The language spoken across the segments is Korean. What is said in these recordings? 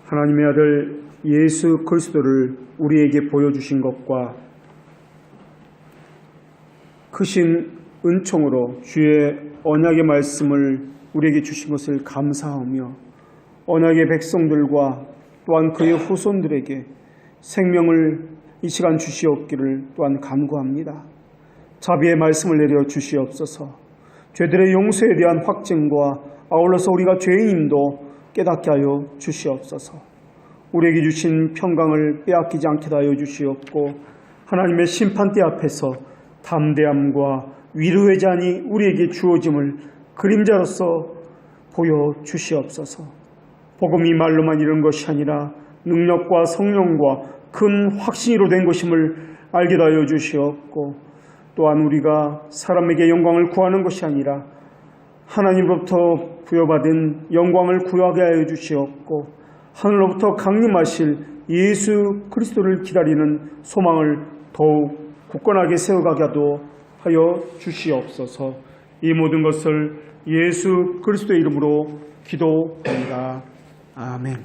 하나님의 아들 예수 그리스도를 우리에게 보여주신 것과 크신 은총으로 주의 언약의 말씀을 우리에게 주신 것을 감사하며 언약의 백성들과 또한 그의 후손들에게 생명을 이 시간 주시옵기를 또한 간구합니다. 자비의 말씀을 내려 주시옵소서. 죄들의 용서에 대한 확증과 아울러서 우리가 죄인임도 깨닫게 하여 주시옵소서. 우리에게 주신 평강을 빼앗기지 않게 하여 주시옵고 하나님의 심판대 앞에서 담대함과 위로의 잔이 우리에게 주어짐을 그림자로서 보여주시옵소서. 복음이 말로만 이룬 것이 아니라 능력과 성령과 큰 확신으로 된 것임을 알게 하여 주시옵고 또한 우리가 사람에게 영광을 구하는 것이 아니라 하나님으로부터 부여받은 영광을 구하게 하여 주시옵고 하늘로부터 강림하실 예수 그리스도를 기다리는 소망을 더욱 굳건하게 세워가게 하여 주시옵소서. 이 모든 것을 예수 그리스도의 이름으로 기도합니다. 아멘.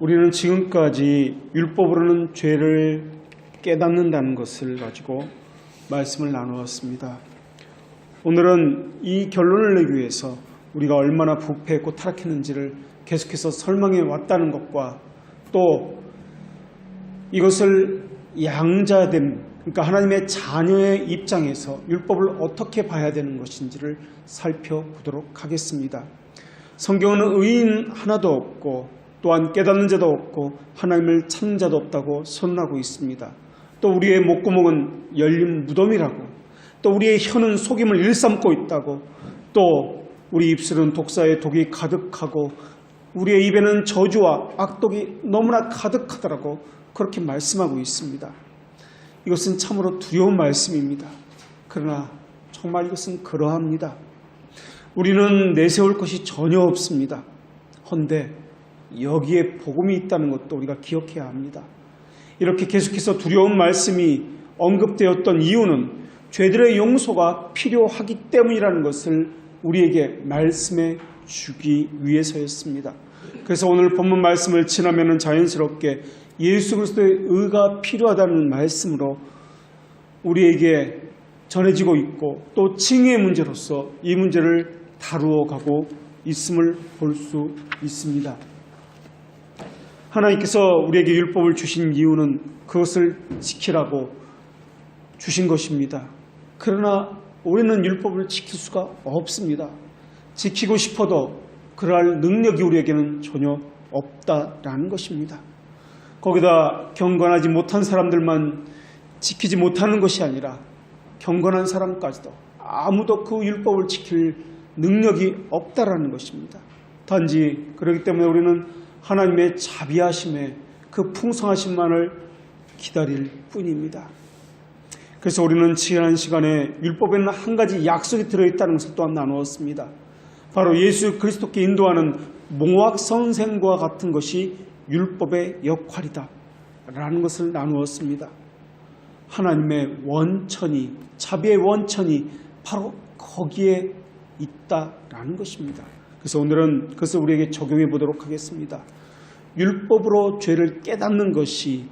우리는 지금까지 율법으로는 죄를 깨닫는다는 것을 가지고 말씀을 나누었습니다. 오늘은 이 결론을 내기 위해서 우리가 얼마나 부패했고 타락했는지를 계속해서 설명해 왔다는 것과 또 이것을 양자됨, 그러니까 하나님의 자녀의 입장에서 율법을 어떻게 봐야 되는 것인지를 살펴보도록 하겠습니다. 성경은 의인 하나도 없고 또한 깨닫는 자도 없고 하나님을 찾는 자도 없다고 선언하고 있습니다. 또 우리의 목구멍은 열린 무덤이라고, 또 우리의 혀는 속임을 일삼고 있다고, 또 우리 입술은 독사의 독이 가득하고 우리의 입에는 저주와 악독이 너무나 가득하더라고 그렇게 말씀하고 있습니다. 이것은 참으로 두려운 말씀입니다. 그러나 정말 이것은 그러합니다. 우리는 내세울 것이 전혀 없습니다. 헌데 여기에 복음이 있다는 것도 우리가 기억해야 합니다. 이렇게 계속해서 두려운 말씀이 언급되었던 이유는 죄들의 용서가 필요하기 때문이라는 것을 우리에게 말씀해 주기 위해서였습니다. 그래서 오늘 본문 말씀을 지나면 자연스럽게 예수 그리스도의 의가 필요하다는 말씀으로 우리에게 전해지고 있고 또 칭의의 문제로서 이 문제를 다루어 가고 있음을 볼 수 있습니다. 하나님께서 우리에게 율법을 주신 이유는 그것을 지키라고 주신 것입니다. 그러나 우리는 율법을 지킬 수가 없습니다. 지키고 싶어도 그럴 능력이 우리에게는 전혀 없다라는 것입니다. 거기다 경건하지 못한 사람들만 지키지 못하는 것이 아니라 경건한 사람까지도 아무도 그 율법을 지킬 능력이 없다라는 것입니다. 단지 그렇기 때문에 우리는 하나님의 자비하심에 그 풍성하심만을 기다릴 뿐입니다. 그래서 우리는 지난 시간에 율법에는 한 가지 약속이 들어있다는 것을 또한 나누었습니다. 바로 예수 그리스도께 인도하는 몽학 선생과 같은 것이 율법의 역할이다 라는 것을 나누었습니다. 하나님의 원천이, 자비의 원천이 바로 거기에 있다라는 것입니다. 그래서 오늘은 그것을 우리에게 적용해 보도록 하겠습니다. 율법으로 죄를 깨닫는 것이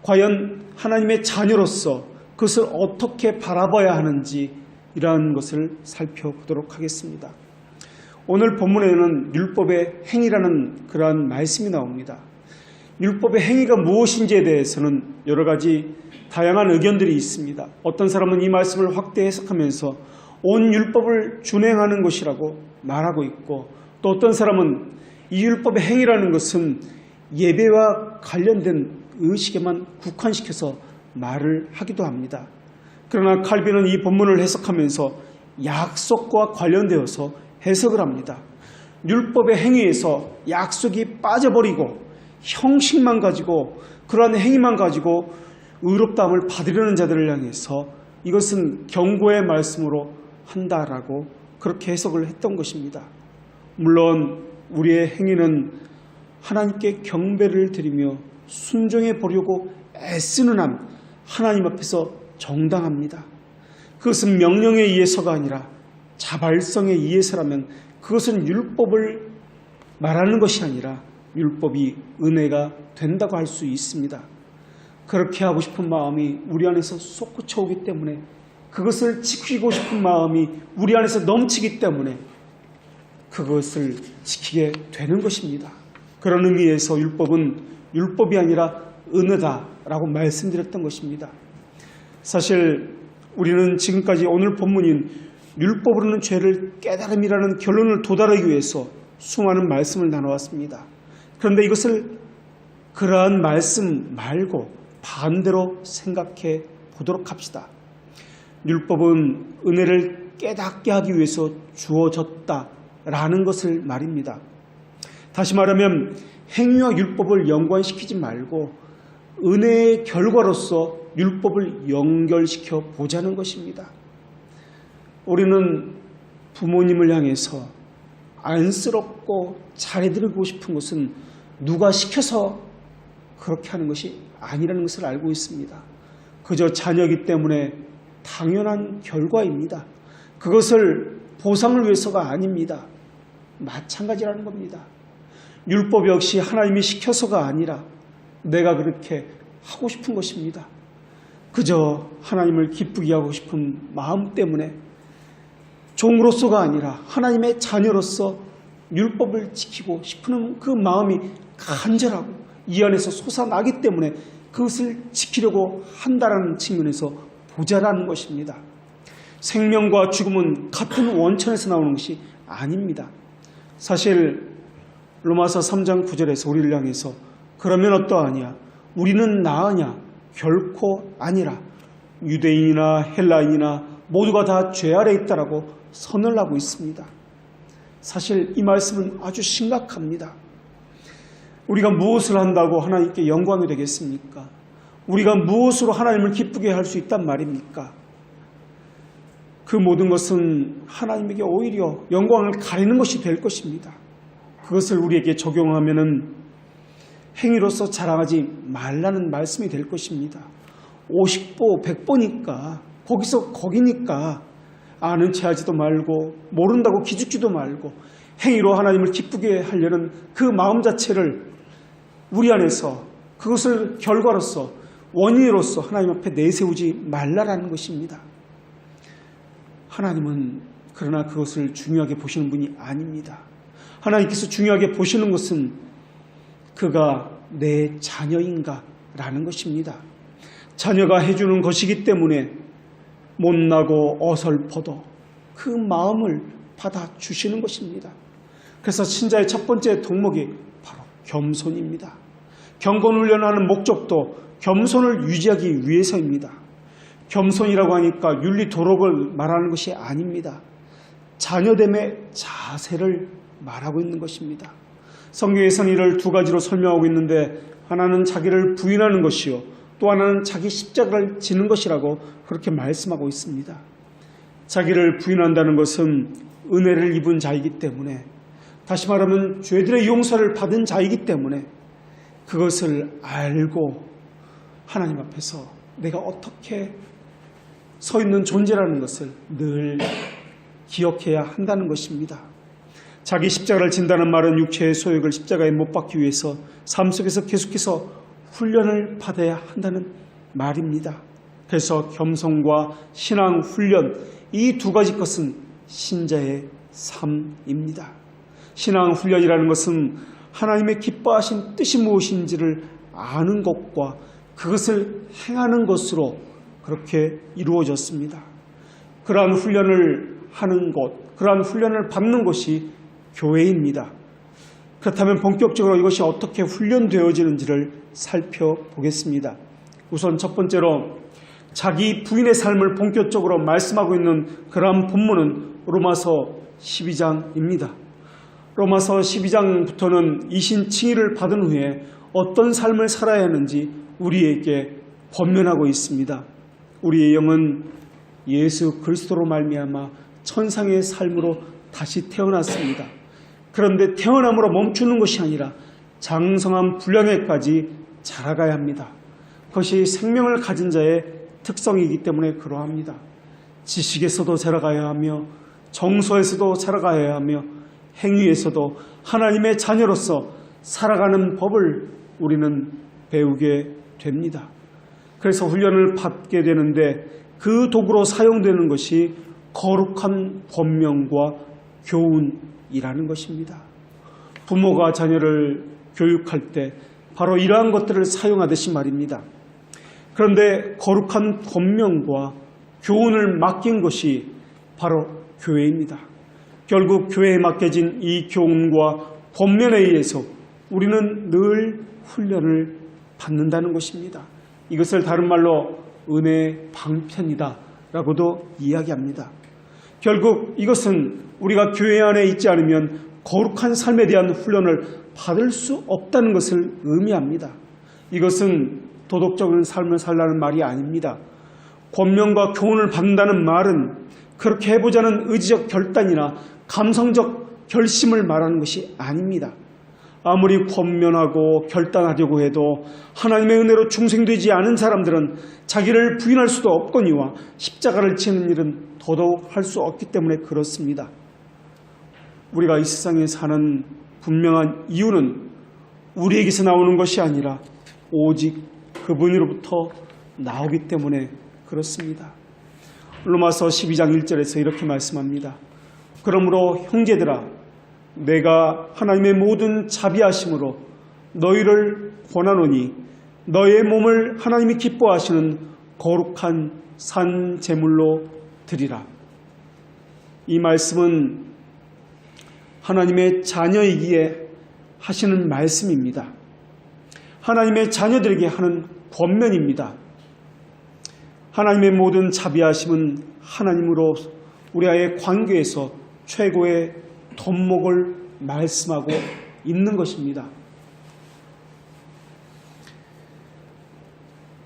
과연 하나님의 자녀로서 그것을 어떻게 바라봐야 하는지 이러한 것을 살펴보도록 하겠습니다. 오늘 본문에는 율법의 행위라는 그러한 말씀이 나옵니다. 율법의 행위가 무엇인지에 대해서는 여러 가지 다양한 의견들이 있습니다. 어떤 사람은 이 말씀을 확대 해석하면서 온 율법을 준행하는 것이라고 말하고 있고 또 어떤 사람은 이 율법의 행위라는 것은 예배와 관련된 의식에만 국한시켜서 말을 하기도 합니다. 그러나 칼빈은 이 본문을 해석하면서 약속과 관련되어서 해석을 합니다. 율법의 행위에서 약속이 빠져버리고 형식만 가지고 그러한 행위만 가지고 의롭다함을 받으려는 자들을 향해서 이것은 경고의 말씀으로 한다라고 그렇게 해석을 했던 것입니다. 물론 우리의 행위는 하나님께 경배를 드리며 순종해 보려고 애쓰는 한 하나님 앞에서 정당합니다. 그것은 명령에 의해서가 아니라 자발성에 의해서라면 그것은 율법을 말하는 것이 아니라 율법이 은혜가 된다고 할 수 있습니다. 그렇게 하고 싶은 마음이 우리 안에서 솟구쳐오기 때문에, 그것을 지키고 싶은 마음이 우리 안에서 넘치기 때문에 그것을 지키게 되는 것입니다. 그런 의미에서 율법은 율법이 아니라 은혜다라고 말씀드렸던 것입니다. 사실 우리는 지금까지 오늘 본문인 율법으로는 죄를 깨달음이라는 결론을 도달하기 위해서 수많은 말씀을 나눠왔습니다. 그런데 이것을 그러한 말씀 말고 반대로 생각해 보도록 합시다. 율법은 은혜를 깨닫게 하기 위해서 주어졌다라는 것을 말입니다. 다시 말하면 행위와 율법을 연관시키지 말고 은혜의 결과로서 율법을 연결시켜 보자는 것입니다. 우리는 부모님을 향해서 안쓰럽고 잘해드리고 싶은 것은 누가 시켜서 그렇게 하는 것이 아니라는 것을 알고 있습니다. 그저 자녀이기 때문에 당연한 결과입니다. 그것을 보상을 위해서가 아닙니다. 마찬가지라는 겁니다. 율법 역시 하나님이 시켜서가 아니라 내가 그렇게 하고 싶은 것입니다. 그저 하나님을 기쁘게 하고 싶은 마음 때문에 종으로서가 아니라 하나님의 자녀로서 율법을 지키고 싶은 그 마음이 간절하고 이 안에서 솟아나기 때문에 그것을 지키려고 한다는 측면에서 보자라는 것입니다. 생명과 죽음은 같은 원천에서 나오는 것이 아닙니다. 사실 로마서 3장 9절에서 우리를 향해서 그러면 어떠하냐? 우리는 나으냐? 결코 아니라 유대인이나 헬라인이나 모두가 다 죄 아래 있다라고 선언을 하고 있습니다. 사실 이 말씀은 아주 심각합니다. 우리가 무엇을 한다고 하나님께 영광이 되겠습니까? 우리가 무엇으로 하나님을 기쁘게 할 수 있단 말입니까? 그 모든 것은 하나님에게 오히려 영광을 가리는 것이 될 것입니다. 그것을 우리에게 적용하면은 행위로서 자랑하지 말라는 말씀이 될 것입니다. 50보 100보니까 거기서 거기니까 아는 체 하지도 말고 모른다고 기죽지도 말고 행위로 하나님을 기쁘게 하려는 그 마음 자체를 우리 안에서 그것을 결과로서 원인으로서 하나님 앞에 내세우지 말라라는 것입니다. 하나님은 그러나 그것을 중요하게 보시는 분이 아닙니다. 하나님께서 중요하게 보시는 것은 그가 내 자녀인가 라는 것입니다. 자녀가 해주는 것이기 때문에 못나고 어설퍼도 그 마음을 받아주시는 것입니다. 그래서 신자의 첫 번째 덕목이 바로 겸손입니다. 경건훈련하는 목적도 겸손을 유지하기 위해서입니다. 겸손이라고 하니까 윤리도덕을 말하는 것이 아닙니다. 자녀됨의 자세를 말하고 있는 것입니다. 성경에서는 이를 두 가지로 설명하고 있는데 하나는 자기를 부인하는 것이요 또 하나는 자기 십자가를 지는 것이라고 그렇게 말씀하고 있습니다. 자기를 부인한다는 것은 은혜를 입은 자이기 때문에, 다시 말하면 죄들의 용서를 받은 자이기 때문에 그것을 알고 하나님 앞에서 내가 어떻게 서 있는 존재라는 것을 늘 기억해야 한다는 것입니다. 자기 십자가를 진다는 말은 육체의 소욕을 십자가에 못 박기 위해서 삶 속에서 계속해서 훈련을 받아야 한다는 말입니다. 그래서 겸손과 신앙 훈련, 이 두 가지 것은 신자의 삶입니다. 신앙 훈련이라는 것은 하나님의 기뻐하신 뜻이 무엇인지를 아는 것과 그것을 행하는 것으로 그렇게 이루어졌습니다. 그러한 훈련을 하는 것, 그러한 훈련을 받는 것이 교회입니다. 그렇다면 본격적으로 이것이 어떻게 훈련되어지는지를 살펴보겠습니다. 우선 첫 번째로 자기 부인의 삶을 본격적으로 말씀하고 있는 그러한 본문은 로마서 12장입니다. 로마서 12장부터는 이신 칭의를 받은 후에 어떤 삶을 살아야 하는지 우리에게 권면하고 있습니다. 우리의 영은 예수 그리스도로 말미암아 천상의 삶으로 다시 태어났습니다. 그런데 태어남으로 멈추는 것이 아니라 장성한 분량에까지 자라가야 합니다. 그것이 생명을 가진 자의 특성이기 때문에 그러합니다. 지식에서도 자라가야 하며 정서에서도 자라가야 하며 행위에서도 하나님의 자녀로서 살아가는 법을 우리는 배우게 됩니다. 그래서 훈련을 받게 되는데 그 도구로 사용되는 것이 거룩한 권면과 교훈이라는 것입니다. 부모가 자녀를 교육할 때 바로 이러한 것들을 사용하듯이 말입니다. 그런데 거룩한 권면과 교훈을 맡긴 것이 바로 교회입니다. 결국 교회에 맡겨진 이 교훈과 권면에 의해서 우리는 늘 훈련을 받는다는 것입니다. 이것을 다른 말로 은혜 방편이다 라고도 이야기합니다. 결국 이것은 우리가 교회 안에 있지 않으면 거룩한 삶에 대한 훈련을 받을 수 없다는 것을 의미합니다. 이것은 도덕적인 삶을 살라는 말이 아닙니다. 권면과 교훈을 받는다는 말은 그렇게 해보자는 의지적 결단이나 감성적 결심을 말하는 것이 아닙니다. 아무리 권면하고 결단하려고 해도 하나님의 은혜로 중생되지 않은 사람들은 자기를 부인할 수도 없거니와 십자가를 지는 일은 더더욱 할 수 없기 때문에 그렇습니다. 우리가 이 세상에 사는 분명한 이유는 우리에게서 나오는 것이 아니라 오직 그분으로부터 나오기 때문에 그렇습니다. 로마서 12장 1절에서 이렇게 말씀합니다. 그러므로 형제들아, 내가 하나님의 모든 자비하심으로 너희를 권하노니 너의 몸을 하나님이 기뻐하시는 거룩한 산 제물로 드리라. 이 말씀은 하나님의 자녀이기에 하시는 말씀입니다. 하나님의 자녀들에게 하는 권면입니다. 하나님의 모든 자비하심은 하나님으로 우리와의 관계에서 최고의 덕목을 말씀하고 있는 것입니다.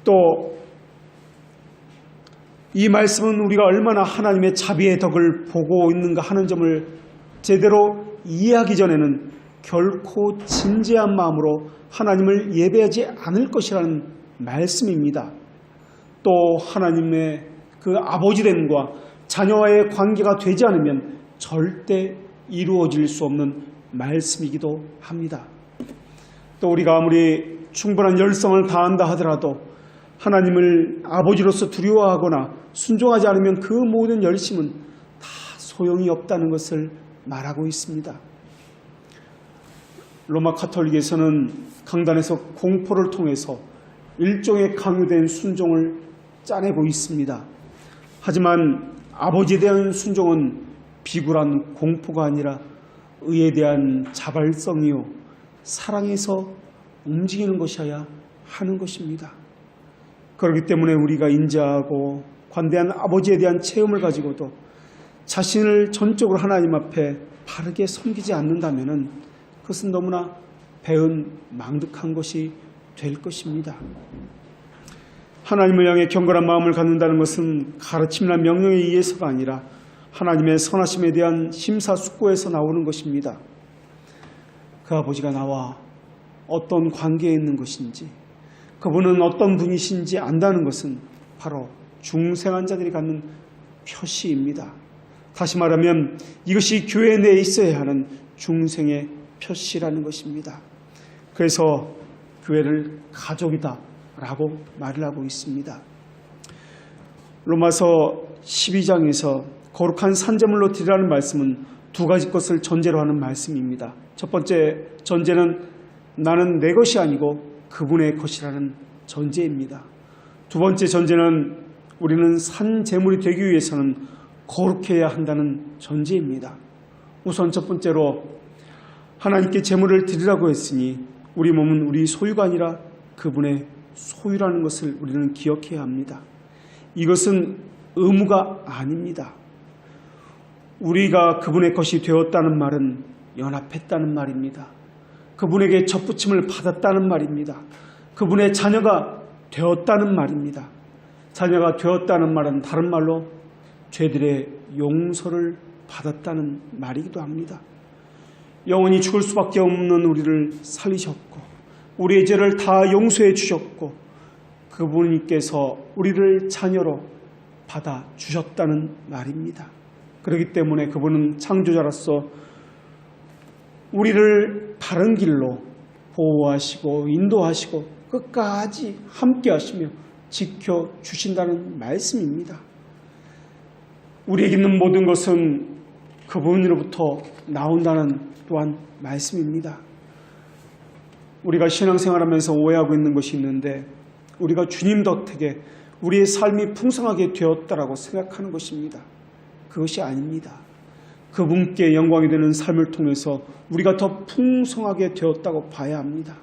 또 이 말씀은 우리가 얼마나 하나님의 자비의 덕을 보고 있는가 하는 점을 제대로 이해하기 전에는 결코 진지한 마음으로 하나님을 예배하지 않을 것이라는 말씀입니다. 또 하나님의 그 아버지됨과 자녀와의 관계가 되지 않으면 절대 이루어질 수 없는 말씀이기도 합니다. 또 우리가 아무리 충분한 열성을 다한다 하더라도 하나님을 아버지로서 두려워하거나 순종하지 않으면 그 모든 열심은 다 소용이 없다는 것을 말하고 있습니다. 로마 가톨릭에서는 강단에서 공포를 통해서 일종의 강요된 순종을 짜내고 있습니다. 하지만 아버지에 대한 순종은 비굴한 공포가 아니라 의에 대한 자발성이요 사랑에서 움직이는 것이어야 하는 것입니다. 그렇기 때문에 우리가 인자하고 관대한 아버지에 대한 체험을 가지고도 자신을 전적으로 하나님 앞에 바르게 섬기지 않는다면 그것은 너무나 배은 망득한 것이 될 것입니다. 하나님을 향해 경건한 마음을 갖는다는 것은 가르침이나 명령에 의해서가 아니라 하나님의 선하심에 대한 심사숙고에서 나오는 것입니다. 그 아버지가 나와 어떤 관계에 있는 것인지, 그분은 어떤 분이신지 안다는 것은 바로 중생한 자들이 갖는 표시입니다. 다시 말하면 이것이 교회 내에 있어야 하는 중생의 표시라는 것입니다. 그래서 교회를 가족이다 라고 말을 하고 있습니다. 로마서 12장에서 거룩한 산제물로 드리라는 말씀은 두 가지 것을 전제로 하는 말씀입니다. 첫 번째 전제는 나는 내 것이 아니고 그분의 것이라는 전제입니다. 두 번째 전제는 우리는 산제물이 되기 위해서는 거룩해야 한다는 전제입니다. 우선 첫 번째로 하나님께 제물을 드리라고 했으니 우리 몸은 우리 소유가 아니라 그분의 소유라는 것을 우리는 기억해야 합니다. 이것은 의무가 아닙니다. 우리가 그분의 것이 되었다는 말은 연합했다는 말입니다. 그분에게 접붙임을 받았다는 말입니다. 그분의 자녀가 되었다는 말입니다. 자녀가 되었다는 말은 다른 말로 죄들의 용서를 받았다는 말이기도 합니다. 영원히 죽을 수밖에 없는 우리를 살리셨고 우리의 죄를 다 용서해 주셨고 그분께서 우리를 자녀로 받아주셨다는 말입니다. 그렇기 때문에 그분은 창조자로서 우리를 바른 길로 보호하시고 인도하시고 끝까지 함께 하시며 지켜주신다는 말씀입니다. 우리에게 있는 모든 것은 그분으로부터 나온다는 또한 말씀입니다. 우리가 신앙생활하면서 오해하고 있는 것이 있는데 우리가 주님 덕택에 우리의 삶이 풍성하게 되었다라고 생각하는 것입니다. 그것이 아닙니다. 그분께 영광이 되는 삶을 통해서 우리가 더 풍성하게 되었다고 봐야 합니다.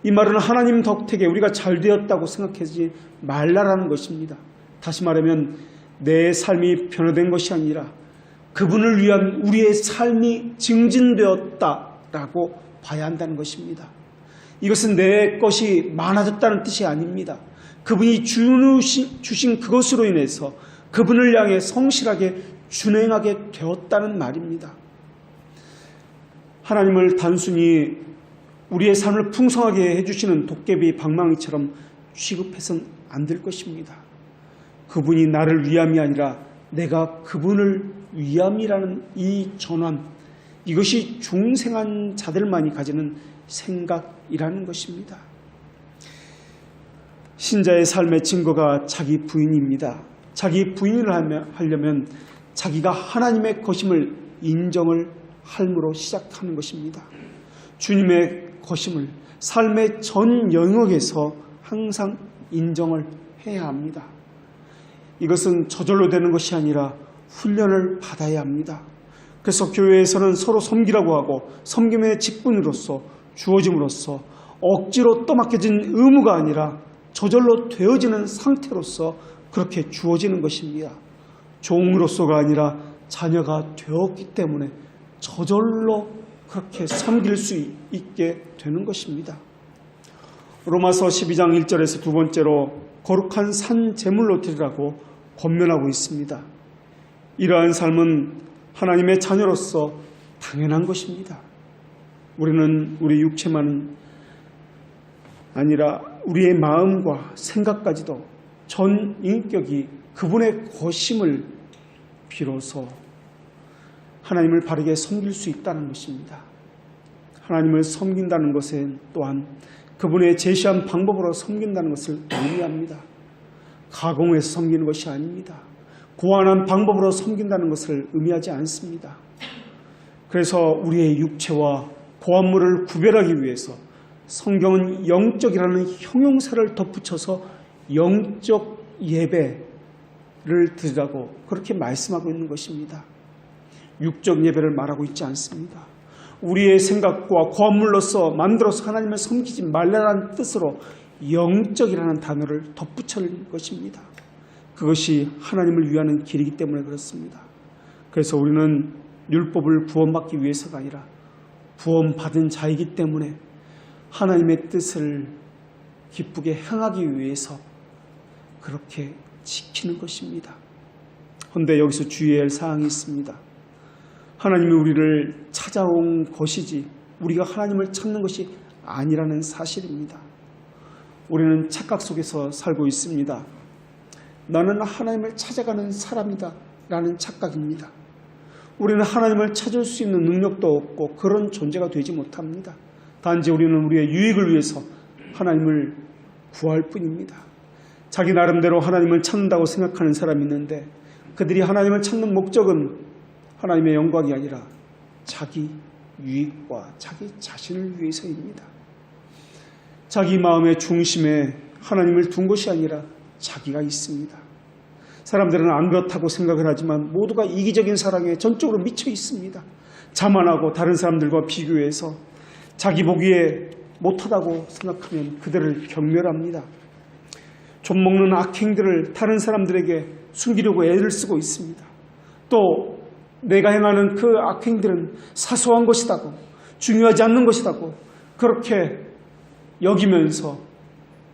이 말은 하나님 덕택에 우리가 잘 되었다고 생각하지 말라라는 것입니다. 다시 말하면 내 삶이 변화된 것이 아니라 그분을 위한 우리의 삶이 증진되었다라고 봐야 한다는 것입니다. 이것은 내 것이 많아졌다는 뜻이 아닙니다. 그분이 주신 그것으로 인해서 그분을 향해 성실하게 준행하게 되었다는 말입니다. 하나님을 단순히 우리의 삶을 풍성하게 해주시는 도깨비 방망이처럼 취급해서는 안 될 것입니다. 그분이 나를 위함이 아니라 내가 그분을 위함이라는 이 전환, 이것이 중생한 자들만이 가지는 생각이라는 것입니다. 신자의 삶의 증거가 자기 부인입니다. 자기 부인을 하려면 자기가 하나님의 것임을 인정을 함으로 시작하는 것입니다. 주님의 것임을 삶의 전 영역에서 항상 인정을 해야 합니다. 이것은 저절로 되는 것이 아니라 훈련을 받아야 합니다. 그래서 교회에서는 서로 섬기라고 하고 섬김의 직분으로서 주어짐으로써 억지로 떠맡겨진 의무가 아니라 저절로 되어지는 상태로서 그렇게 주어지는 것입니다. 종으로서가 아니라 자녀가 되었기 때문에 저절로 그렇게 섬길 수 있게 되는 것입니다. 로마서 12장 1절에서 두 번째로 거룩한 산 제물로 드리라고 권면하고 있습니다. 이러한 삶은 하나님의 자녀로서 당연한 것입니다. 우리는 우리 육체만 아니라 우리의 마음과 생각까지도 전 인격이 그분의 것임을 비로소 하나님을 바르게 섬길 수 있다는 것입니다. 하나님을 섬긴다는 것은 또한 그분의 제시한 방법으로 섬긴다는 것을 의미합니다. 가공해서 섬기는 것이 아닙니다. 고안한 방법으로 섬긴다는 것을 의미하지 않습니다. 그래서 우리의 육체와 고안물을 구별하기 위해서 성경은 영적이라는 형용사를 덧붙여서 영적 예배를 드리라고 그렇게 말씀하고 있는 것입니다. 육적 예배를 말하고 있지 않습니다. 우리의 생각과 고안물로서 만들어서 하나님을 섬기지 말라는 뜻으로 영적이라는 단어를 덧붙여는 것입니다. 그것이 하나님을 위하는 길이기 때문에 그렇습니다. 그래서 우리는 율법을 구원받기 위해서가 아니라 구원받은 자이기 때문에 하나님의 뜻을 기쁘게 행하기 위해서 그렇게 지키는 것입니다. 그런데 여기서 주의해야 할 사항이 있습니다. 하나님이 우리를 찾아온 것이지 우리가 하나님을 찾는 것이 아니라는 사실입니다. 우리는 착각 속에서 살고 있습니다. 나는 하나님을 찾아가는 사람이다 라는 착각입니다. 우리는 하나님을 찾을 수 있는 능력도 없고 그런 존재가 되지 못합니다. 단지 우리는 우리의 유익을 위해서 하나님을 구할 뿐입니다. 자기 나름대로 하나님을 찾는다고 생각하는 사람이 있는데 그들이 하나님을 찾는 목적은 하나님의 영광이 아니라 자기 유익과 자기 자신을 위해서입니다. 자기 마음의 중심에 하나님을 둔 것이 아니라 자기가 있습니다. 사람들은 안 그렇다고 생각을 하지만 모두가 이기적인 사랑에 전적으로 미쳐 있습니다. 자만하고 다른 사람들과 비교해서 자기 보기에 못하다고 생각하면 그들을 경멸합니다. 좀먹는 악행들을 다른 사람들에게 숨기려고 애를 쓰고 있습니다. 또 내가 행하는 그 악행들은 사소한 것이라고 중요하지 않는 것이라고 그렇게 여기면서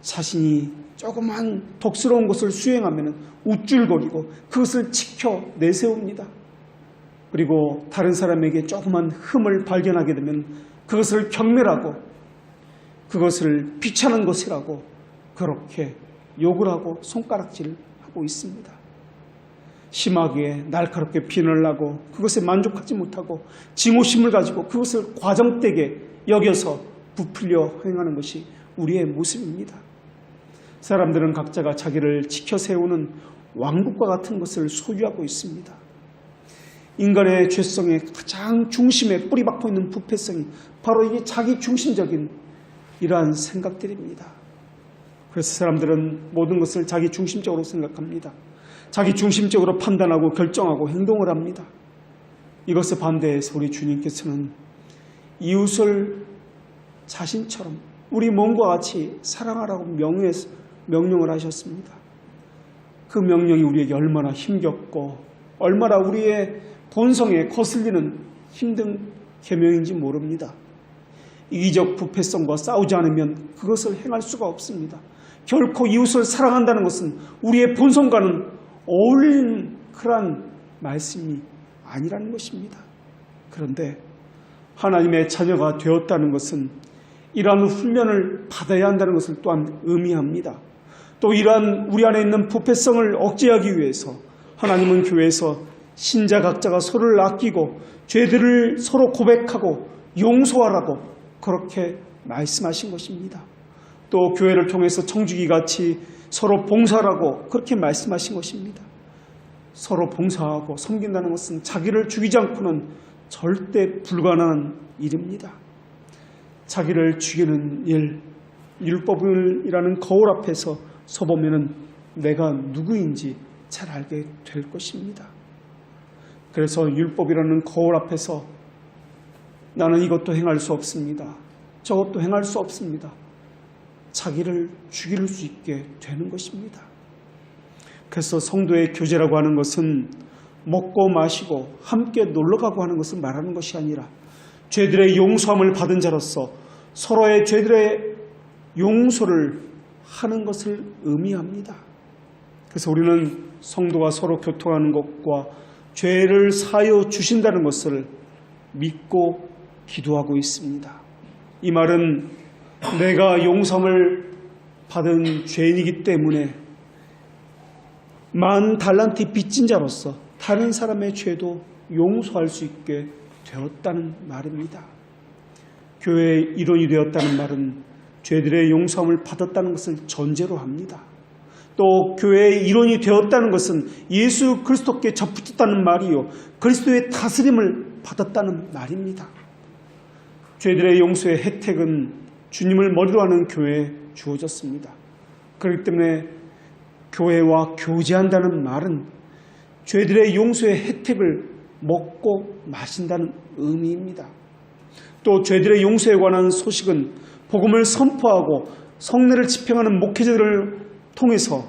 자신이 조그만 독스러운 것을 수행하면 우쭐거리고 그것을 지켜 내세웁니다. 그리고 다른 사람에게 조그만 흠을 발견하게 되면 그것을 경멸하고 그것을 비참한 것이라고 그렇게 욕을 하고 손가락질을 하고 있습니다. 심하게 날카롭게 비난을 하고 그것에 만족하지 못하고 증오심을 가지고 그것을 과정되게 여겨서 부풀려 행하는 것이 우리의 모습입니다. 사람들은 각자가 자기를 지켜 세우는 왕국과 같은 것을 소유하고 있습니다. 인간의 죄성의 가장 중심에 뿌리박고 있는 부패성이 바로 이게 자기 중심적인 이러한 생각들입니다. 그래서 사람들은 모든 것을 자기 중심적으로 생각합니다. 자기 중심적으로 판단하고 결정하고 행동을 합니다. 이것에 반대해서 우리 주님께서는 이웃을 자신처럼 우리 몸과 같이 사랑하라고 명령을 하셨습니다. 그 명령이 우리에게 얼마나 힘겹고 얼마나 우리의 본성에 거슬리는 힘든 계명인지 모릅니다. 이기적 부패성과 싸우지 않으면 그것을 행할 수가 없습니다. 결코 이웃을 사랑한다는 것은 우리의 본성과는 어울리는 그러한 말씀이 아니라는 것입니다. 그런데 하나님의 자녀가 되었다는 것은 이러한 훈련을 받아야 한다는 것을 또한 의미합니다. 또 이러한 우리 안에 있는 부패성을 억제하기 위해서 하나님은 교회에서 신자 각자가 서로를 아끼고 죄들을 서로 고백하고 용서하라고 그렇게 말씀하신 것입니다. 또 교회를 통해서 청주기같이 서로 봉사하라고 그렇게 말씀하신 것입니다. 서로 봉사하고 섬긴다는 것은 자기를 죽이지 않고는 절대 불가능한 일입니다. 자기를 죽이는 일, 율법이라는 거울 앞에서 서보면은 내가 누구인지 잘 알게 될 것입니다. 그래서 율법이라는 거울 앞에서 나는 이것도 행할 수 없습니다. 저것도 행할 수 없습니다. 자기를 죽일 수 있게 되는 것입니다. 그래서 성도의 교제라고 하는 것은 먹고 마시고 함께 놀러가고 하는 것을 말하는 것이 아니라 죄들의 용서함을 받은 자로서 서로의 죄들의 용서를 하는 것을 의미합니다. 그래서 우리는 성도가 서로 교통하는 것과 죄를 사하여 주신다는 것을 믿고 기도하고 있습니다. 이 말은 내가 용서함을 받은 죄인이기 때문에 만 달란트 빚진 자로서 다른 사람의 죄도 용서할 수 있게 되었다는 말입니다. 교회의 일원이 되었다는 말은 죄들의 용서함을 받았다는 것을 전제로 합니다. 또 교회의 일원이 되었다는 것은 예수 그리스도께 접붙었다는 말이요 그리스도의 다스림을 받았다는 말입니다. 죄들의 용서의 혜택은 주님을 머리로 하는 교회에 주어졌습니다. 그렇기 때문에 교회와 교제한다는 말은 죄들의 용서의 혜택을 먹고 마신다는 의미입니다. 또 죄들의 용서에 관한 소식은 복음을 선포하고 성례를 집행하는 목회자들을 통해서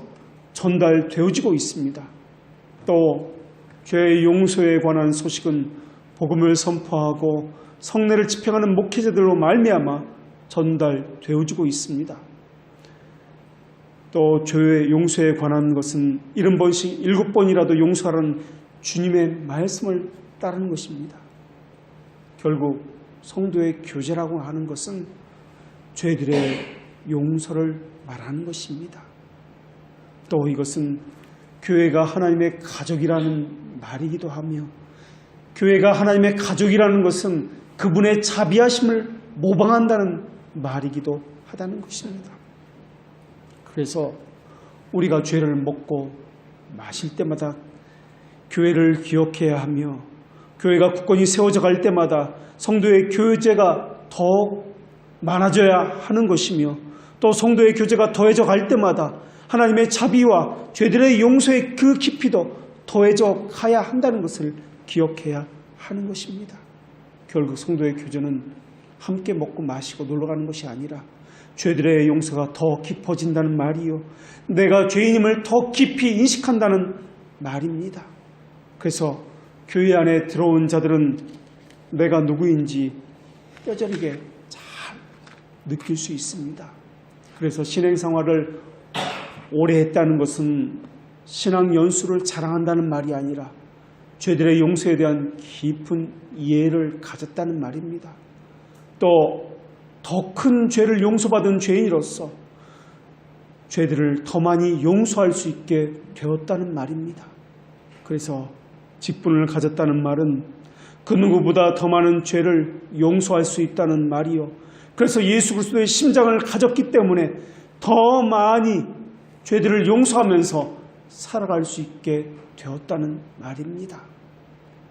전달되어지고 있습니다. 또 죄의 용서에 관한 소식은 복음을 선포하고 성례를 집행하는 목회자들로 말미암아 전달되어지고 있습니다. 또 죄의 용서에 관한 것은 70번씩 7번이라도 용서하라는 주님의 말씀을 따르는 것입니다. 결국 성도의 교제라고 하는 것은 죄들의 용서를 말하는 것입니다. 또 이것은 교회가 하나님의 가족이라는 말이기도 하며 교회가 하나님의 가족이라는 것은 그분의 자비하심을 모방한다는 말이기도 하다는 것입니다. 그래서 우리가 죄를 먹고 마실 때마다 교회를 기억해야 하며 교회가 굳건히 세워져 갈 때마다 성도의 교제가 더 많아져야 하는 것이며 또 성도의 교제가 더해져 갈 때마다 하나님의 자비와 죄들의 용서의 그 깊이도 더해져 가야 한다는 것을 기억해야 하는 것입니다. 결국 성도의 교제는 함께 먹고 마시고 놀러가는 것이 아니라 죄들의 용서가 더 깊어진다는 말이요 내가 죄인임을 더 깊이 인식한다는 말입니다. 그래서 교회 안에 들어온 자들은 내가 누구인지 뼈저리게 잘 느낄 수 있습니다. 그래서 신앙생활을 오래 했다는 것은 신앙 연수를 자랑한다는 말이 아니라 죄들의 용서에 대한 깊은 이해를 가졌다는 말입니다. 또 더 큰 죄를 용서받은 죄인으로서 죄들을 더 많이 용서할 수 있게 되었다는 말입니다. 그래서 직분을 가졌다는 말은 그 누구보다 더 많은 죄를 용서할 수 있다는 말이요. 그래서 예수 그리스도의 심장을 가졌기 때문에 더 많이 죄들을 용서하면서 살아갈 수 있게 되었다는 말입니다.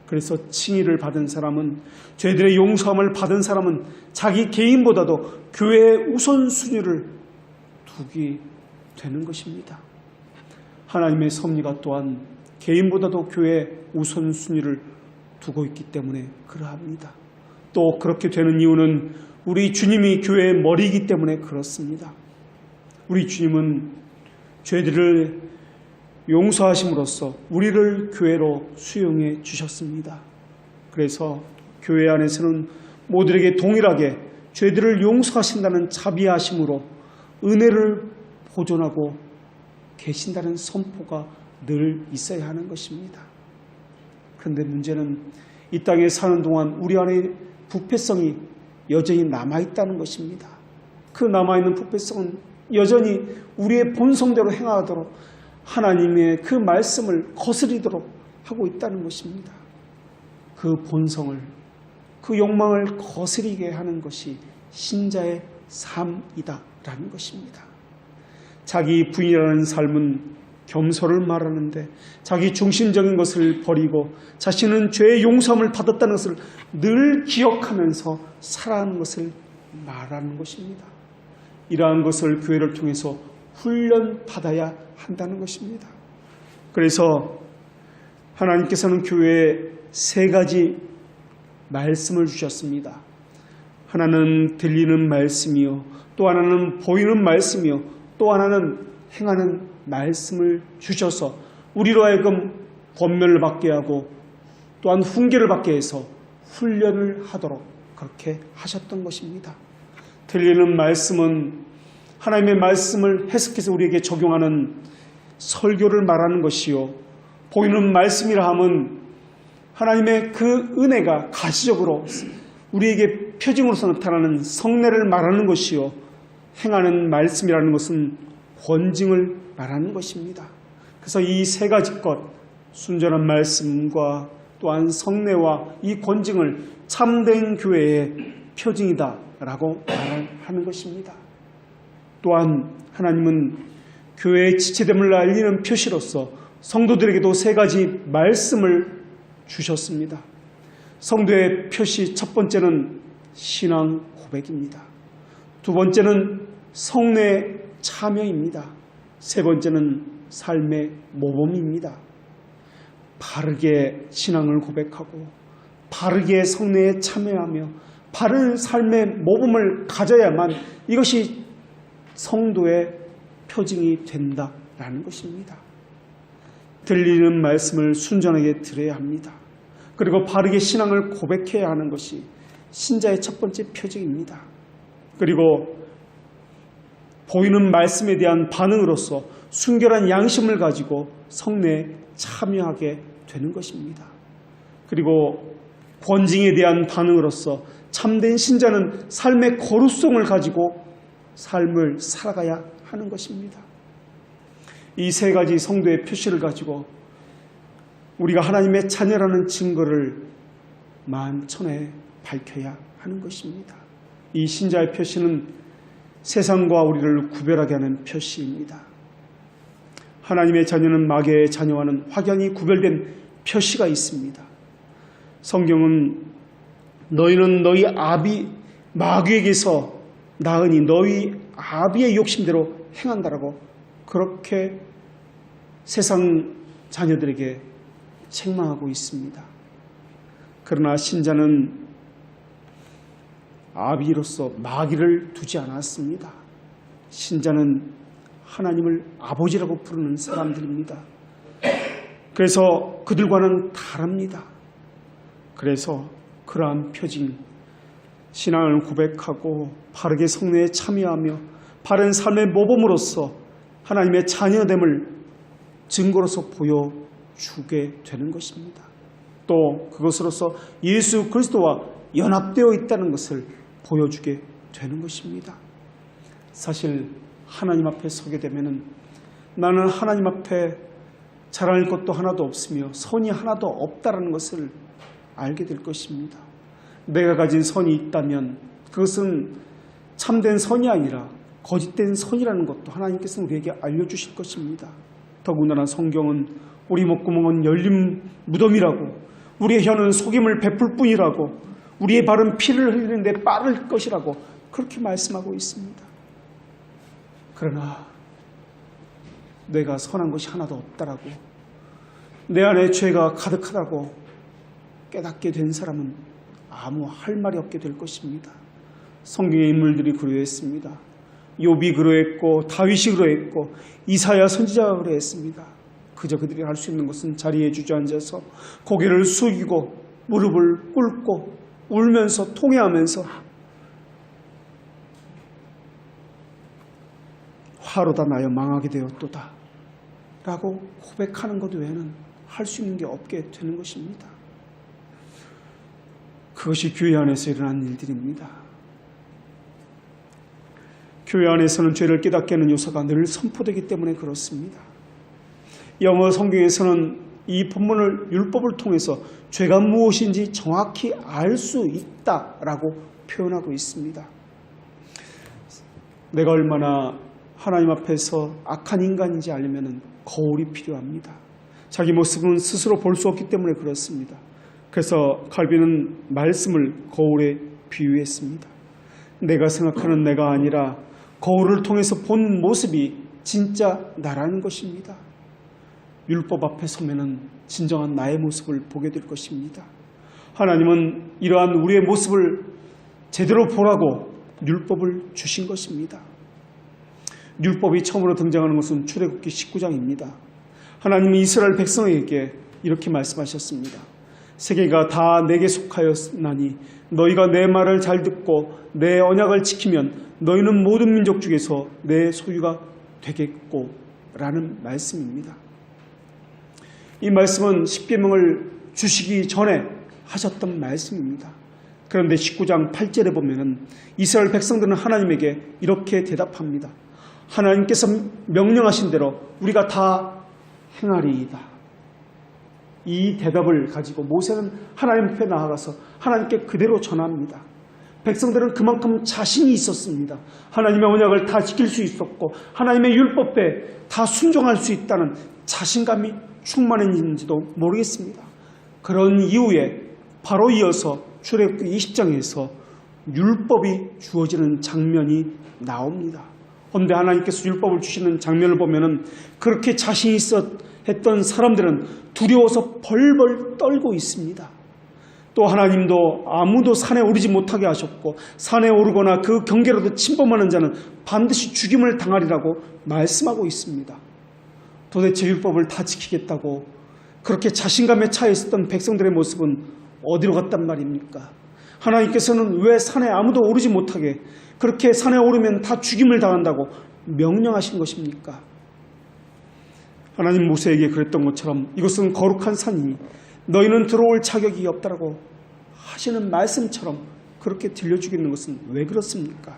그래서 칭의를 받은 사람은, 죄들의 용서함을 받은 사람은 자기 개인보다도 교회의 우선순위를 두게 되는 것입니다. 하나님의 섭리가 또한 개인보다도 교회의 우선순위를 두고 있기 때문에 그러합니다. 또 그렇게 되는 이유는 우리 주님이 교회의 머리이기 때문에 그렇습니다. 우리 주님은 죄들을 용서하심으로써 우리를 교회로 수용해 주셨습니다. 그래서 교회 안에서는 모두에게 동일하게 죄들을 용서하신다는 자비하심으로 은혜를 보존하고 계신다는 선포가 늘 있어야 하는 것입니다. 그런데 문제는 이 땅에 사는 동안 우리 안에 부패성이 여전히 남아있다는 것입니다. 그 남아있는 부패성은 여전히 우리의 본성대로 행하도록 하나님의 그 말씀을 거스리도록 하고 있다는 것입니다. 그 본성을, 그 욕망을 거스리게 하는 것이 신자의 삶이다라는 것입니다. 자기 부인이라는 삶은 겸손을 말하는데 자기 중심적인 것을 버리고 자신은 죄의 용서함을 받았다는 것을 늘 기억하면서 살아가는 것을 말하는 것입니다. 이러한 것을 교회를 통해서 훈련받아야 한다는 것입니다. 그래서 하나님께서는 교회에 세 가지 말씀을 주셨습니다. 하나는 들리는 말씀이요, 또 하나는 보이는 말씀이요, 또 하나는 행하는 말씀을 주셔서 우리로 하여금 권면을 받게 하고 또한 훈계를 받게 해서 훈련을 하도록 그렇게 하셨던 것입니다. 들리는 말씀은 하나님의 말씀을 해석해서 우리에게 적용하는 설교를 말하는 것이요, 보이는 말씀이라 함은 하나님의 그 은혜가 가시적으로 우리에게 표징으로서 나타나는 성례를 말하는 것이요, 행하는 말씀이라는 것은 권징을 말하는 것입니다. 그래서 이 세 가지 것, 순전한 말씀과 또한 성례와 이 권징을 참된 교회의 표징이다라고 말하는 것입니다. 또한 하나님은 교회의 지체됨을 알리는 표시로서 성도들에게도 세 가지 말씀을 주셨습니다. 성도의 표시 첫 번째는 신앙 고백입니다. 두 번째는 성례 참여입니다. 세 번째는 삶의 모범입니다. 바르게 신앙을 고백하고 바르게 성례에 참여하며 바른 삶의 모범을 가져야만 이것이 성도의 표징이 된다라는 것입니다. 들리는 말씀을 순전하게 들어야 합니다. 그리고 바르게 신앙을 고백해야 하는 것이 신자의 첫 번째 표징입니다. 그리고 보이는 말씀에 대한 반응으로서 순결한 양심을 가지고 성례에 참여하게 되는 것입니다. 그리고 권징에 대한 반응으로서 참된 신자는 삶의 거룩성을 가지고 삶을 살아가야 하는 것입니다. 이 세 가지 성도의 표시를 가지고 우리가 하나님의 자녀라는 증거를 만천에 밝혀야 하는 것입니다. 이 신자의 표시는 세상과 우리를 구별하게 하는 표시입니다. 하나님의 자녀는 마귀의 자녀와는 확연히 구별된 표시가 있습니다. 성경은 너희는 너희 아비 마귀에게서 나으니 너희 아비의 욕심대로 행한다라고 그렇게 세상 자녀들에게 책망하고 있습니다. 그러나 신자는 아비로서 마귀를 두지 않았습니다. 신자는 하나님을 아버지라고 부르는 사람들입니다. 그래서 그들과는 다릅니다. 그래서 그러한 표징, 신앙을 고백하고 바르게 성례에 참여하며 바른 삶의 모범으로서 하나님의 자녀됨을 증거로서 보여주게 되는 것입니다. 또 그것으로서 예수 그리스도와 연합되어 있다는 것을 보여주게 되는 것입니다. 사실 하나님 앞에 서게 되면 나는 하나님 앞에 자랑할 것도 하나도 없으며 선이 하나도 없다라는 것을 알게 될 것입니다. 내가 가진 선이 있다면 그것은 참된 선이 아니라 거짓된 선이라는 것도 하나님께서 우리에게 알려주실 것입니다. 더군다나 성경은 우리 목구멍은 열린 무덤이라고, 우리의 혀는 속임을 베풀 뿐이라고, 우리의 발은 피를 흘리는데 빠를 것이라고 그렇게 말씀하고 있습니다. 그러나 내가 선한 것이 하나도 없다라고, 내 안에 죄가 가득하다고 깨닫게 된 사람은 아무 할 말이 없게 될 것입니다. 성경의 인물들이 그러했습니다. 욥이 그러했고, 다윗이 그러했고, 이사야 선지자가 그러했습니다. 그저 그들이 할 수 있는 것은 자리에 주저앉아서 고개를 숙이고 무릎을 꿇고 울면서 통회하면서 화로다 나여 망하게 되었도다 라고 고백하는 것 외에는 할 수 있는 게 없게 되는 것입니다. 그것이 교회 안에서 일어난 일들입니다. 교회 안에서는 죄를 깨닫게 하는 요소가 늘 선포되기 때문에 그렇습니다. 영어 성경에서는 이 본문을 율법을 통해서 죄가 무엇인지 정확히 알 수 있다라고 표현하고 있습니다. 내가 얼마나 하나님 앞에서 악한 인간인지 알려면 거울이 필요합니다. 자기 모습은 스스로 볼 수 없기 때문에 그렇습니다. 그래서 칼빈은 말씀을 거울에 비유했습니다. 내가 생각하는 내가 아니라 거울을 통해서 본 모습이 진짜 나라는 것입니다. 율법 앞에 서면은 진정한 나의 모습을 보게 될 것입니다. 하나님은 이러한 우리의 모습을 제대로 보라고 율법을 주신 것입니다. 율법이 처음으로 등장하는 것은 출애굽기 19장입니다. 하나님이 이스라엘 백성에게 이렇게 말씀하셨습니다. 세계가 다 내게 속하였나니 너희가 내 말을 잘 듣고 내 언약을 지키면 너희는 모든 민족 중에서 내 소유가 되겠고 라는 말씀입니다. 이 말씀은 십계명을 주시기 전에 하셨던 말씀입니다. 그런데 19장 8절에 보면은 이스라엘 백성들은 하나님에게 이렇게 대답합니다. 하나님께서 명령하신 대로 우리가 다 행하리이다. 이 대답을 가지고 모세는 하나님 앞에 나아가서 하나님께 그대로 전합니다. 백성들은 그만큼 자신이 있었습니다. 하나님의 언약을 다 지킬 수 있었고 하나님의 율법에 다 순종할 수 있다는 자신감이 충만했는지도 모르겠습니다. 그런 이후에 바로 이어서 출애굽기 20장에서 율법이 주어지는 장면이 나옵니다. 그런데 하나님께서 율법을 주시는 장면을 보면은 그렇게 자신이 했던 사람들은 두려워서 벌벌 떨고 있습니다. 또 하나님도 아무도 산에 오르지 못하게 하셨고 산에 오르거나 그 경계로도 침범하는 자는 반드시 죽임을 당하리라고 말씀하고 있습니다. 도대체 율법을 다 지키겠다고 그렇게 자신감에 차 있었던 백성들의 모습은 어디로 갔단 말입니까? 하나님께서는 왜 산에 아무도 오르지 못하게 그렇게 산에 오르면 다 죽임을 당한다고 명령하신 것입니까? 하나님 모세에게 그랬던 것처럼 이것은 거룩한 산이니 너희는 들어올 자격이 없다라고 하시는 말씀처럼 그렇게 들려주겠는 것은 왜 그렇습니까?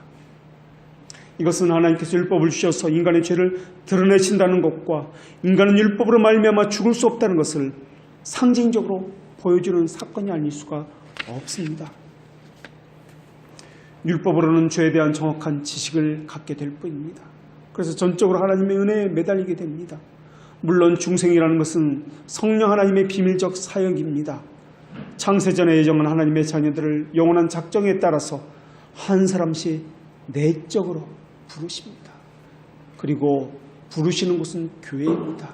이것은 하나님께서 율법을 주셔서 인간의 죄를 드러내신다는 것과 인간은 율법으로 말미암아 죽을 수 없다는 것을 상징적으로 보여주는 사건이 아닐 수가 없습니다. 율법으로는 죄에 대한 정확한 지식을 갖게 될 뿐입니다. 그래서 전적으로 하나님의 은혜에 매달리게 됩니다. 물론 중생이라는 것은 성령 하나님의 비밀적 사역입니다. 창세전에 예정한 하나님의 자녀들을 영원한 작정에 따라서 한 사람씩 내적으로 부르십니다. 그리고 부르시는 곳은 교회입니다.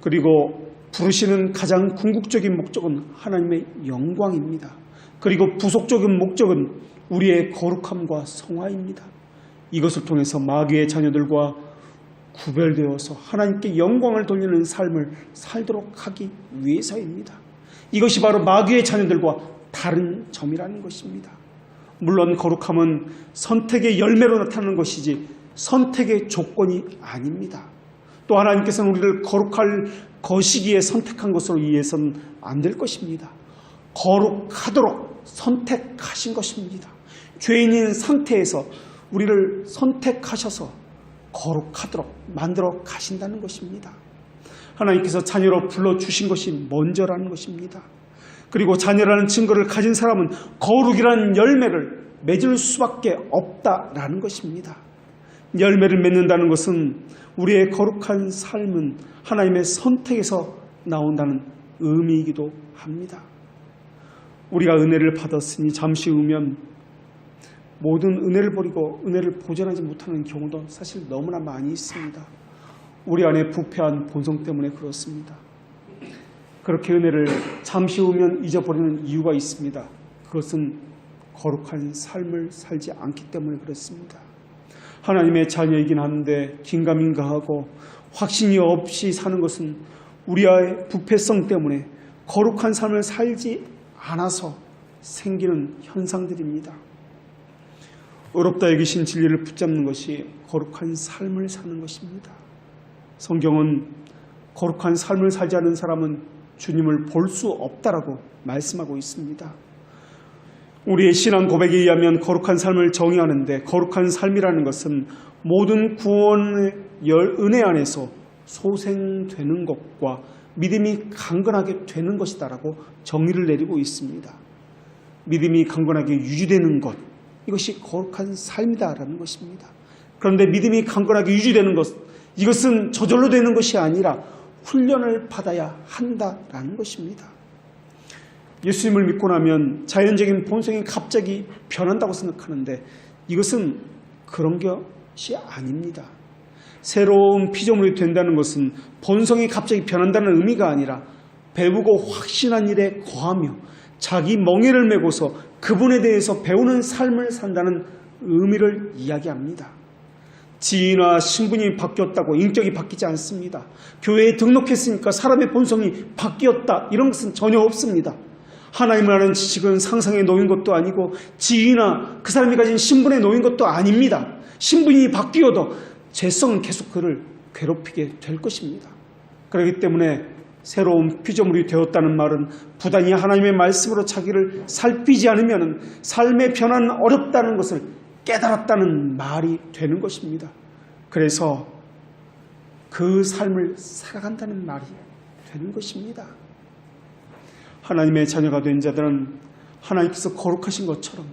그리고 부르시는 가장 궁극적인 목적은 하나님의 영광입니다. 그리고 부속적인 목적은 우리의 거룩함과 성화입니다. 이것을 통해서 마귀의 자녀들과 구별되어서 하나님께 영광을 돌리는 삶을 살도록 하기 위해서입니다. 이것이 바로 마귀의 자녀들과 다른 점이라는 것입니다. 물론 거룩함은 선택의 열매로 나타나는 것이지 선택의 조건이 아닙니다. 또 하나님께서는 우리를 거룩할 것이기에 선택한 것으로 이해해서는 안 될 것입니다. 거룩하도록 선택하신 것입니다. 죄인인 상태에서 우리를 선택하셔서 거룩하도록 만들어 가신다는 것입니다. 하나님께서 자녀로 불러주신 것이 먼저라는 것입니다. 그리고 자녀라는 증거를 가진 사람은 거룩이라는 열매를 맺을 수밖에 없다라는 것입니다. 열매를 맺는다는 것은 우리의 거룩한 삶은 하나님의 선택에서 나온다는 의미이기도 합니다. 우리가 은혜를 받았으니 잠시 후면 모든 은혜를 버리고 은혜를 보존하지 못하는 경우도 사실 너무나 많이 있습니다. 우리 안에 부패한 본성 때문에 그렇습니다. 그렇게 은혜를 잠시 후면 잊어버리는 이유가 있습니다. 그것은 거룩한 삶을 살지 않기 때문에 그렇습니다. 하나님의 자녀이긴 한데 긴가민가하고 확신이 없이 사는 것은 우리의 부패성 때문에 거룩한 삶을 살지 않아서 생기는 현상들입니다. 어렵다 여기신 진리를 붙잡는 것이 거룩한 삶을 사는 것입니다. 성경은 거룩한 삶을 살지 않는 사람은 주님을 볼 수 없다라고 말씀하고 있습니다. 우리의 신앙 고백에 의하면 거룩한 삶을 정의하는데 거룩한 삶이라는 것은 모든 구원의 은혜 안에서 소생되는 것과 믿음이 강건하게 되는 것이다라고 정의를 내리고 있습니다. 믿음이 강건하게 유지되는 것, 이것이 거룩한 삶이다라는 것입니다. 그런데 믿음이 강건하게 유지되는 것, 이것은 저절로 되는 것이 아니라 훈련을 받아야 한다라는 것입니다. 예수님을 믿고 나면 자연적인 본성이 갑자기 변한다고 생각하는데 이것은 그런 것이 아닙니다. 새로운 피조물이 된다는 것은 본성이 갑자기 변한다는 의미가 아니라 배우고 확신한 일에 거하며 자기 멍에를 메고서 그분에 대해서 배우는 삶을 산다는 의미를 이야기합니다. 지위나 신분이 바뀌었다고 인격이 바뀌지 않습니다. 교회에 등록했으니까 사람의 본성이 바뀌었다, 이런 것은 전혀 없습니다. 하나님을 아는 지식은 상상에 놓인 것도 아니고 지위나 그 사람이 가진 신분에 놓인 것도 아닙니다. 신분이 바뀌어도 죄성은 계속 그를 괴롭히게 될 것입니다. 그렇기 때문에 새로운 피조물이 되었다는 말은 부단히 하나님의 말씀으로 자기를 살피지 않으면 삶의 변화는 어렵다는 것을 깨달았다는 말이 되는 것입니다. 그래서 그 삶을 살아간다는 말이 되는 것입니다. 하나님의 자녀가 된 자들은 하나님께서 거룩하신 것처럼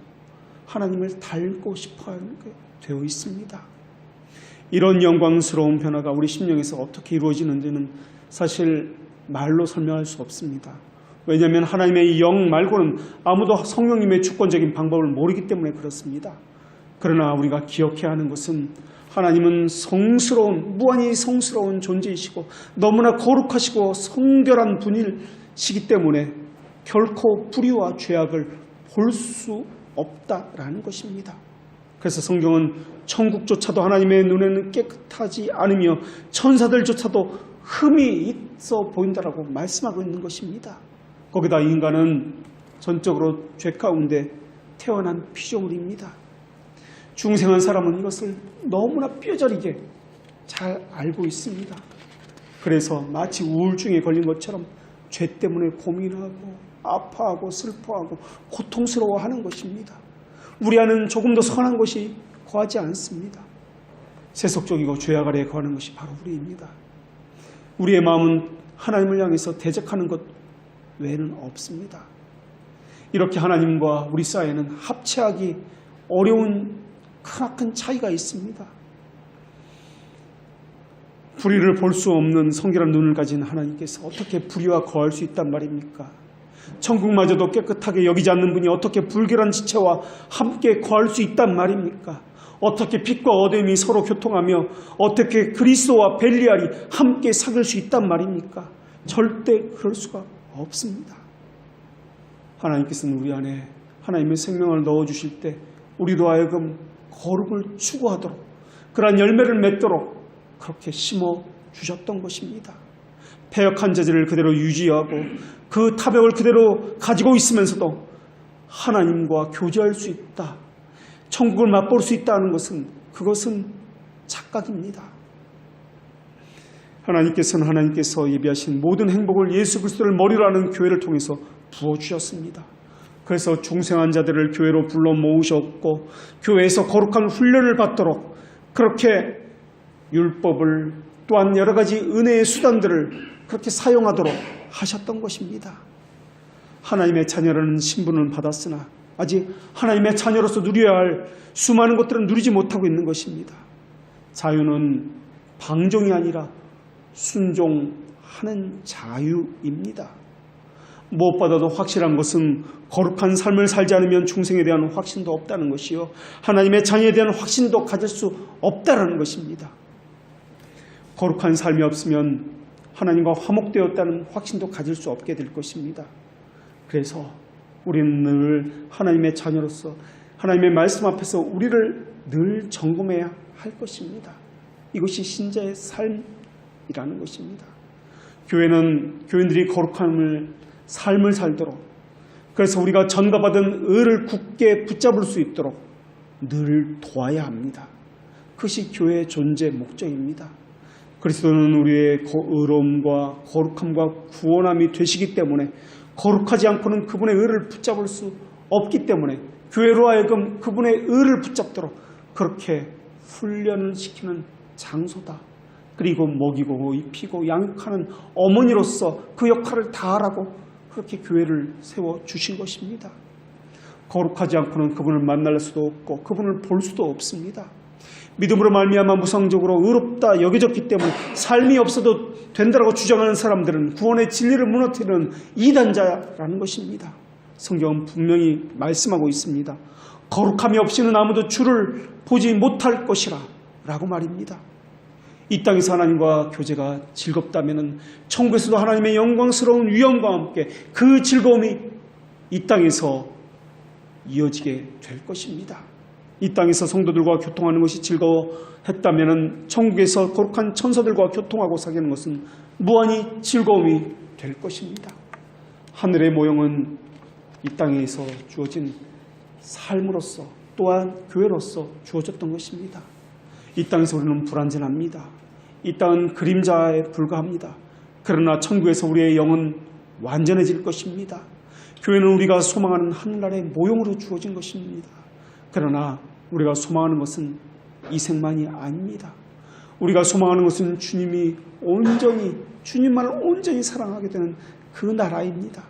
하나님을 닮고 싶어하는 게 되어 있습니다. 이런 영광스러운 변화가 우리 심령에서 어떻게 이루어지는지는 사실 말로 설명할 수 없습니다. 왜냐하면 하나님의 영 말고는 아무도 성령님의 주권적인 방법을 모르기 때문에 그렇습니다. 그러나 우리가 기억해야 하는 것은 하나님은 성스러운, 무한히 성스러운 존재이시고 너무나 거룩하시고 성결한 분이시기 때문에 결코 불의와 죄악을 볼 수 없다라는 것입니다. 그래서 성경은 천국조차도 하나님의 눈에는 깨끗하지 않으며 천사들조차도 흠이 있어 보인다라고 말씀하고 있는 것입니다. 거기다 인간은 전적으로 죄 가운데 태어난 피조물입니다. 중생한 사람은 이것을 너무나 뼈저리게 잘 알고 있습니다. 그래서 마치 우울증에 걸린 것처럼 죄 때문에 고민하고 아파하고 슬퍼하고 고통스러워하는 것입니다. 우리 안은 조금 더 선한 것이 거하지 않습니다. 세속적이고 죄악 아래에 거하는 것이 바로 우리입니다. 우리의 마음은 하나님을 향해서 대적하는 것 외에는 없습니다. 이렇게 하나님과 우리 사이에는 합체하기 어려운 크나큰 차이가 있습니다. 불의를 볼 수 없는 성결한 눈을 가진 하나님께서 어떻게 불의와 거할 수 있단 말입니까? 천국마저도 깨끗하게 여기지 않는 분이 어떻게 불결한 지체와 함께 거할 수 있단 말입니까? 어떻게 빛과 어둠이 서로 교통하며 어떻게 그리스도와 벨리알이 함께 사귈 수 있단 말입니까? 절대 그럴 수가 없습니다. 하나님께서는 우리 안에 하나님의 생명을 넣어주실 때 우리로 하여금 거룩을 추구하도록 그러한 열매를 맺도록 그렇게 심어주셨던 것입니다. 패역한 자질을 그대로 유지하고 그 타벽을 그대로 가지고 있으면서도 하나님과 교제할 수 있다, 천국을 맛볼 수 있다는 것은 그것은 착각입니다. 하나님께서 예비하신 모든 행복을 예수 그리스도를 머리로 하는 교회를 통해서 부어주셨습니다. 그래서 중생한 자들을 교회로 불러 모으셨고 교회에서 거룩한 훈련을 받도록 그렇게 율법을 또한 여러 가지 은혜의 수단들을 그렇게 사용하도록 하셨던 것입니다. 하나님의 자녀라는 신분은 받았으나 아직 하나님의 자녀로서 누려야 할 수많은 것들은 누리지 못하고 있는 것입니다. 자유는 방종이 아니라 순종하는 자유입니다. 무엇보다도 확실한 것은 거룩한 삶을 살지 않으면 중생에 대한 확신도 없다는 것이요, 하나님의 자녀에 대한 확신도 가질 수 없다는 것입니다. 거룩한 삶이 없으면 하나님과 화목되었다는 확신도 가질 수 없게 될 것입니다. 그래서 우리는 늘 하나님의 자녀로서 하나님의 말씀 앞에서 우리를 늘 점검해야 할 것입니다. 이것이 신자의 삶이라는 것입니다. 교인들이 거룩한 삶을 살도록, 그래서 우리가 전가받은 의를 굳게 붙잡을 수 있도록 늘 도와야 합니다. 그것이 교회의 존재 목적입니다. 그리스도는 우리의 의로움과 거룩함과 구원함이 되시기 때문에 거룩하지 않고는 그분의 의를 붙잡을 수 없기 때문에 교회로 하여금 그분의 의를 붙잡도록 그렇게 훈련을 시키는 장소다. 그리고 먹이고 입히고 양육하는 어머니로서 그 역할을 다하라고 그렇게 교회를 세워주신 것입니다. 거룩하지 않고는 그분을 만날 수도 없고 그분을 볼 수도 없습니다. 믿음으로 말미암아 무상적으로 의롭다 여겨졌기 때문에 삶이 없어도 된다고 주장하는 사람들은 구원의 진리를 무너뜨리는 이단자라는 것입니다. 성경은 분명히 말씀하고 있습니다. 거룩함이 없이는 아무도 주를 보지 못할 것이라 라고 말입니다. 이 땅에서 하나님과 교제가 즐겁다면 천국에서도 하나님의 영광스러운 위엄과 함께 그 즐거움이 이 땅에서 이어지게 될 것입니다. 이 땅에서 성도들과 교통하는 것이 즐거워했다면 천국에서 거룩한 천사들과 교통하고 사귀는 것은 무한히 즐거움이 될 것입니다. 하늘의 모형은 이 땅에서 주어진 삶으로서 또한 교회로서 주어졌던 것입니다. 이 땅에서 우리는 불완전합니다. 이 땅은 그림자에 불과합니다. 그러나 천국에서 우리의 영은 완전해질 것입니다. 교회는 우리가 소망하는 하늘나라의 모형으로 주어진 것입니다. 그러나 우리가 소망하는 것은 이 생만이 아닙니다. 우리가 소망하는 것은 주님만을 온전히 사랑하게 되는 그 나라입니다.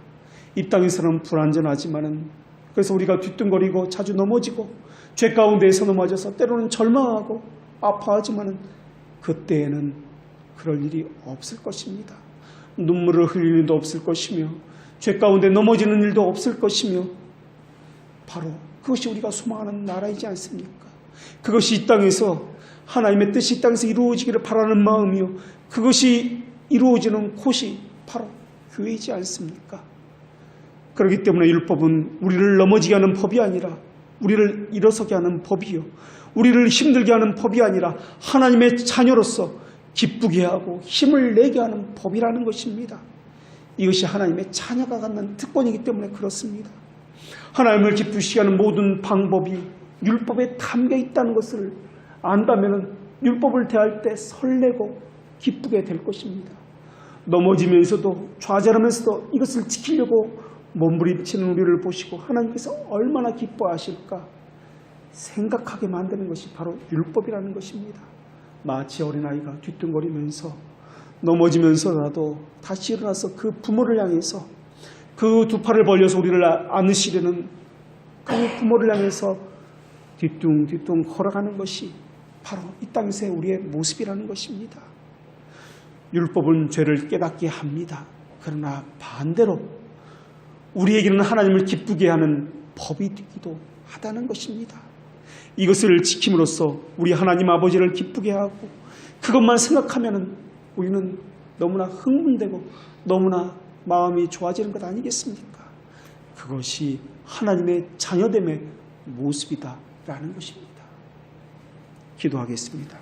이 땅에서는 불완전하지만은, 그래서 우리가 뒤뚱거리고 자주 넘어지고 죄 가운데에서 넘어져서 때로는 절망하고 아파하지만은 그때에는 그럴 일이 없을 것입니다. 눈물을 흘릴 일도 없을 것이며 죄 가운데 넘어지는 일도 없을 것이며 바로 그것이 우리가 소망하는 나라이지 않습니까? 그것이 이 땅에서 하나님의 뜻이 이 땅에서 이루어지기를 바라는 마음이요, 그것이 이루어지는 곳이 바로 교회이지 않습니까? 그렇기 때문에 율법은 우리를 넘어지게 하는 법이 아니라 우리를 일어서게 하는 법이요, 우리를 힘들게 하는 법이 아니라 하나님의 자녀로서 기쁘게 하고 힘을 내게 하는 법이라는 것입니다. 이것이 하나님의 자녀가 갖는 특권이기 때문에 그렇습니다. 하나님을 기쁘시게 하는 모든 방법이 율법에 담겨 있다는 것을 안다면 율법을 대할 때 설레고 기쁘게 될 것입니다. 넘어지면서도 좌절하면서도 이것을 지키려고 몸부림치는 우리를 보시고 하나님께서 얼마나 기뻐하실까 생각하게 만드는 것이 바로 율법이라는 것입니다. 마치 어린아이가 뒤뚱거리면서 넘어지면서라도 다시 일어나서 그 부모를 향해서 그 두 팔을 벌려서 우리를 안으시려는 그 부모를 향해서 뒤뚱뒤뚱 걸어가는 것이 바로 이 땅에서의 우리의 모습이라는 것입니다. 율법은 죄를 깨닫게 합니다. 그러나 반대로 우리에게는 하나님을 기쁘게 하는 법이 되기도 하다는 것입니다. 이것을 지킴으로써 우리 하나님 아버지를 기쁘게 하고 그것만 생각하면 우리는 너무나 흥분되고 너무나 마음이 좋아지는 것 아니겠습니까? 그것이 하나님의 자녀됨의 모습이다라는 것입니다. 기도하겠습니다.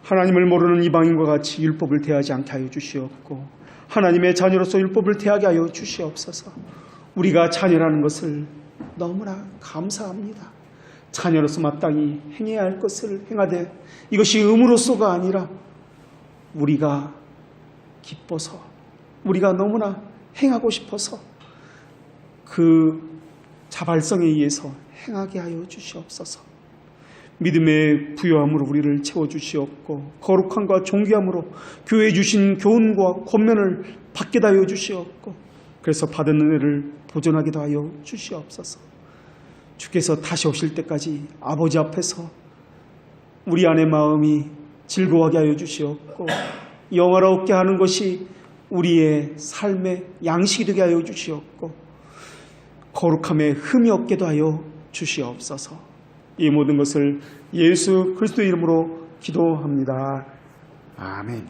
하나님을 모르는 이방인과 같이 율법을 대하지 않게 하여 주시옵고 하나님의 자녀로서 율법을 대하게 하여 주시옵소서. 우리가 자녀라는 것을 너무나 감사합니다. 자녀로서 마땅히 행해야 할 것을 행하되 이것이 의무로서가 아니라 우리가 기뻐서 우리가 너무나 행하고 싶어서 그 자발성에 의해서 행하게 하여 주시옵소서. 믿음의 부요함으로 우리를 채워주시옵고 거룩함과 존귀함으로 교회에 주신 교훈과 권면을 받게 하여 주시옵고 그래서 받은 은혜를 보존하게 하여 주시옵소서. 주께서 다시 오실 때까지 아버지 앞에서 우리 안의 마음이 즐거워하게 하여 주시옵고 영화롭게 하는 것이 우리의 삶의 양식이 되게 하여 주시옵고 거룩함에 흠이 없게도 하여 주시옵소서. 이 모든 것을 예수 그리스도 이름으로 기도합니다. 아멘.